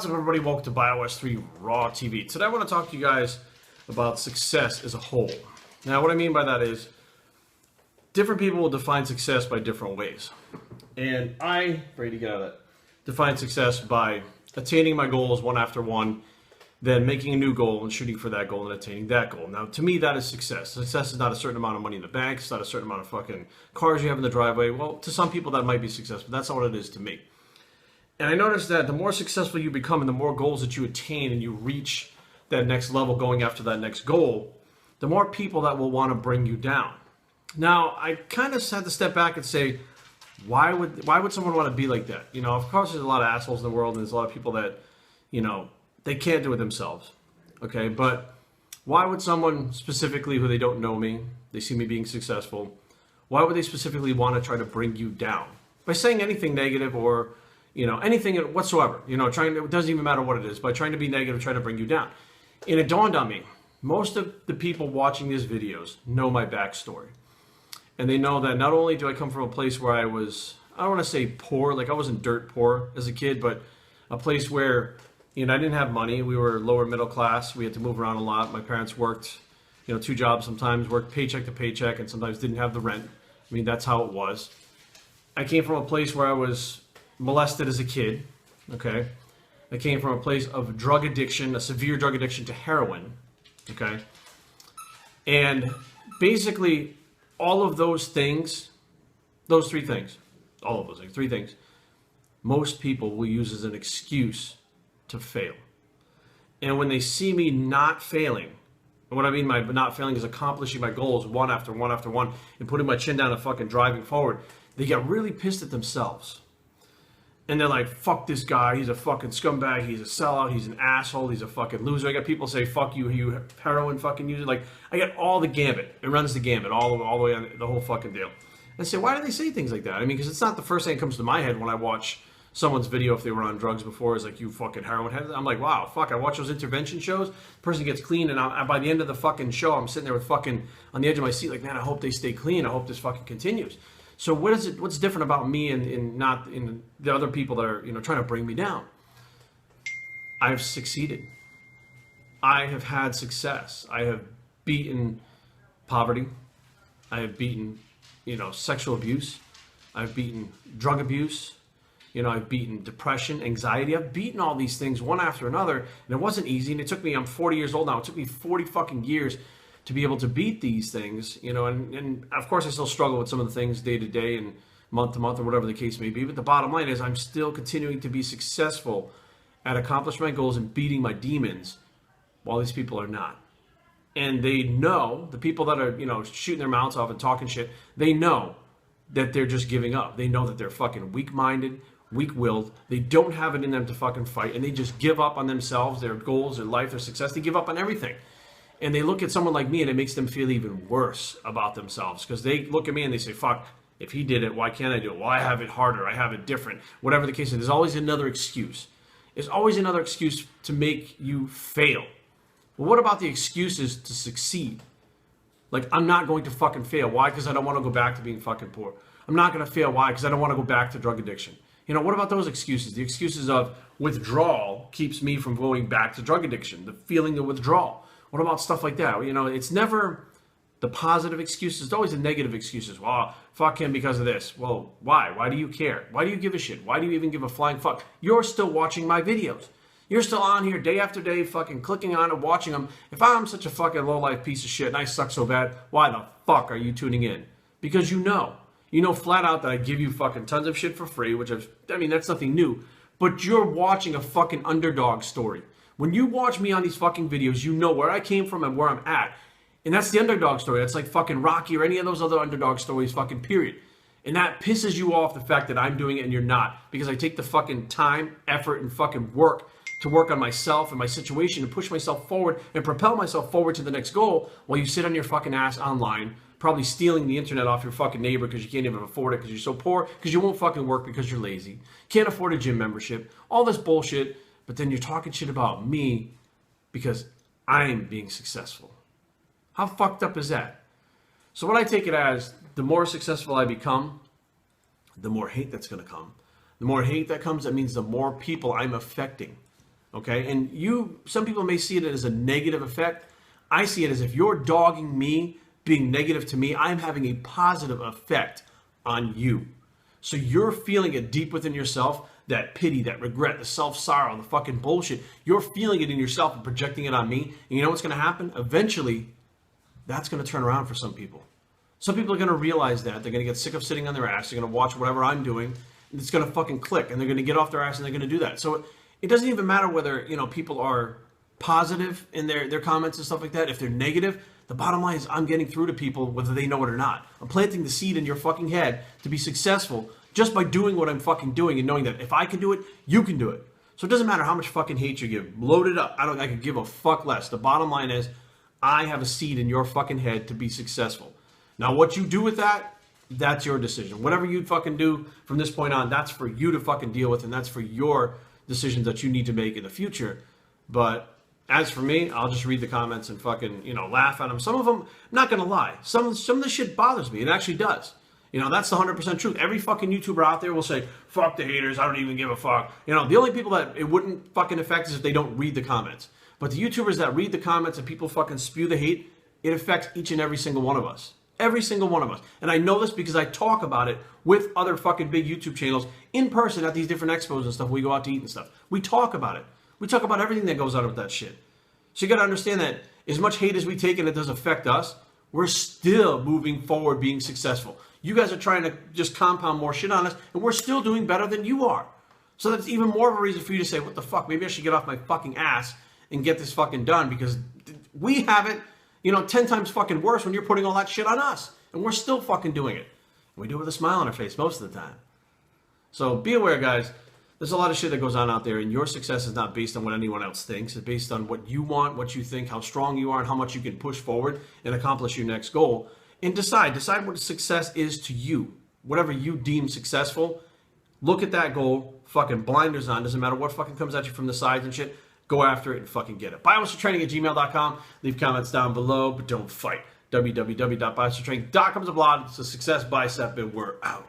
What's up, everybody? Welcome to BioS3 Raw TV. Today I want to talk to you guys about success as a whole. Now, what I mean by that is different people will define success by different ways. And I, ready to get out of that, define success by attaining my goals one after one, then making a new goal and shooting for that goal and attaining that goal. Now, to me, that is success. Success is not a certain amount of money in the bank. It's not a certain amount of fucking cars you have in the driveway. Well, to some people that might be success, but that's not what it is to me. And I noticed that the more successful you become and the more goals that you attain and you reach that next level going after that next goal, the more people that will want to bring you down. Now, I kind of had to step back and say, why would someone want to be like that? You know, of course, there's a lot of assholes in the world, and there's a lot of people that, you know, they can't do it themselves. Okay, but why would someone specifically who they don't know me, they see me being successful, why would they specifically want to try to bring you down? By saying anything negative or, you know, anything whatsoever, you know, it doesn't even matter what it is, by trying to be negative, trying to bring you down. And it dawned on me, most of the people watching these videos know my backstory. And they know that not only do I come from a place where I was, I don't want to say poor, like I wasn't dirt poor as a kid, but a place where, you know, I didn't have money. We were lower middle class. We had to move around a lot. My parents worked, you know, 2 jobs sometimes, worked paycheck to paycheck, and sometimes didn't have the rent. I mean, that's how it was. I came from a place where I was molested as a kid, okay? I came from a place of drug addiction, a severe drug addiction to heroin, okay? And basically, all of those things, those 3 things, all of those things, 3 things, most people will use as an excuse to fail. And when they see me not failing, and what I mean by not failing is accomplishing my goals one after one after one and putting my chin down and fucking driving forward, they get really pissed at themselves. And they're like, fuck this guy, he's a fucking scumbag, he's a sellout, he's an asshole, he's a fucking loser. I got people say, fuck you, you heroin fucking user. Like, I get all the gambit. It runs the gambit all the way on the whole fucking deal. And I say, why do they say things like that? I mean, because it's not the first thing that comes to my head when I watch someone's video if they were on drugs before. Is like, you fucking heroin head. I'm like, wow, fuck, I watch those intervention shows, the person gets clean, and by the end of the fucking show, I'm sitting there with fucking, on the edge of my seat, like, man, I hope they stay clean, I hope this fucking continues. So what's different about me and not in the other people that are, you know, trying to bring me down? I've succeeded. I have had success. I have beaten poverty. I have beaten, you know, sexual abuse. I've beaten drug abuse. You know, I've beaten depression, anxiety. I've beaten all these things one after another, and it wasn't easy. And it took me, I'm 40 years old now, it took me 40 fucking years to be able to beat these things, you know, and of course I still struggle with some of the things day to day and month to month or whatever the case may be, but the bottom line is I'm still continuing to be successful at accomplishing my goals and beating my demons while these people are not. And they know, the people that are, you know, shooting their mouths off and talking shit, they know that they're just giving up. They know that they're fucking weak-minded, weak-willed, they don't have it in them to fucking fight, and they just give up on themselves, their goals, their life, their success. They give up on everything. And they look at someone like me and it makes them feel even worse about themselves, because they look at me and they say, fuck, if he did it, why can't I do it? Well, I have it harder, I have it different, whatever the case is. There's always another excuse. There's always another excuse to make you fail. Well, what about the excuses to succeed? Like, I'm not going to fucking fail. Why? Because I don't want to go back to being fucking poor. I'm not going to fail. Why? Because I don't want to go back to drug addiction. You know, what about those excuses? The excuses of withdrawal keeps me from going back to drug addiction, the feeling of withdrawal. What about stuff like that? You know, it's never the positive excuses. It's always the negative excuses. Well, fuck him because of this. Well, why? Why do you care? Why do you give a shit? Why do you even give a flying fuck? You're still watching my videos. You're still on here day after day fucking clicking on and watching them. If I'm such a fucking low-life piece of shit and I suck so bad, why the fuck are you tuning in? Because you know flat out that I give you fucking tons of shit for free, which I mean, that's nothing new. But you're watching a fucking underdog story. When you watch me on these fucking videos, you know where I came from and where I'm at. And that's the underdog story. That's like fucking Rocky or any of those other underdog stories, fucking period. And that pisses you off, the fact that I'm doing it and you're not. Because I take the fucking time, effort, and fucking work to work on myself and my situation and push myself forward and propel myself forward to the next goal, while you sit on your fucking ass online, probably stealing the internet off your fucking neighbor because you can't even afford it because you're so poor, because you won't fucking work because you're lazy, can't afford a gym membership, all this bullshit. But then you're talking shit about me because I'm being successful. How fucked up is that? So what I take it as, the more successful I become, the more hate that's going to come. The more hate that comes, that means the more people I'm affecting. Okay, and some people may see it as a negative effect. I see it as if you're dogging me, being negative to me, I'm having a positive effect on you. So you're feeling it deep within yourself, that pity, that regret, the self-sorrow, the fucking bullshit. You're feeling it in yourself and projecting it on me. And you know what's going to happen? Eventually, that's going to turn around for some people. Some people are going to realize that. They're going to get sick of sitting on their ass. They're going to watch whatever I'm doing. And it's going to fucking click. And they're going to get off their ass and they're going to do that. So it doesn't even matter whether, people are positive in their comments and stuff like that. If they're negative, the bottom line is I'm getting through to people whether they know it or not. I'm planting the seed in your fucking head to be successful just by doing what I'm fucking doing and knowing that if I can do it, you can do it. So it doesn't matter how much fucking hate you give. Load it up. I could give a fuck less. The bottom line is I have a seed in your fucking head to be successful. Now what you do with that, that's your decision. Whatever you fucking do from this point on, that's for you to fucking deal with, and that's for your decisions that you need to make in the future. But as for me, I'll just read the comments and fucking, laugh at them. Some of them, I'm not going to lie, some of this shit bothers me. It actually does. That's the 100% truth. Every fucking YouTuber out there will say, fuck the haters, I don't even give a fuck. The only people that it wouldn't fucking affect is if they don't read the comments. But the YouTubers that read the comments and people fucking spew the hate, it affects each and every single one of us. Every single one of us. And I know this because I talk about it with other fucking big YouTube channels in person at these different expos and stuff. We go out to eat and stuff. We talk about it. We talk about everything that goes on with that shit. So you got to understand that as much hate as we take and it does affect us, we're still moving forward being successful. You guys are trying to just compound more shit on us, and we're still doing better than you are. So that's even more of a reason for you to say, what the fuck, maybe I should get off my fucking ass and get this fucking done, because we have it, 10 times fucking worse when you're putting all that shit on us, and we're still fucking doing it. We do it with a smile on our face most of the time. So be aware, guys. There's a lot of shit that goes on out there, and your success is not based on what anyone else thinks. It's based on what you want, what you think, how strong you are, and how much you can push forward and accomplish your next goal. And decide what success is to you. Whatever you deem successful, look at that goal, fucking blinders on, doesn't matter what fucking comes at you from the sides and shit, go after it and fucking get it. Biomastertraining@gmail.com. Leave comments down below, but don't fight. www.biomastertraining.com is a blog. It's a success bicep, and we're out.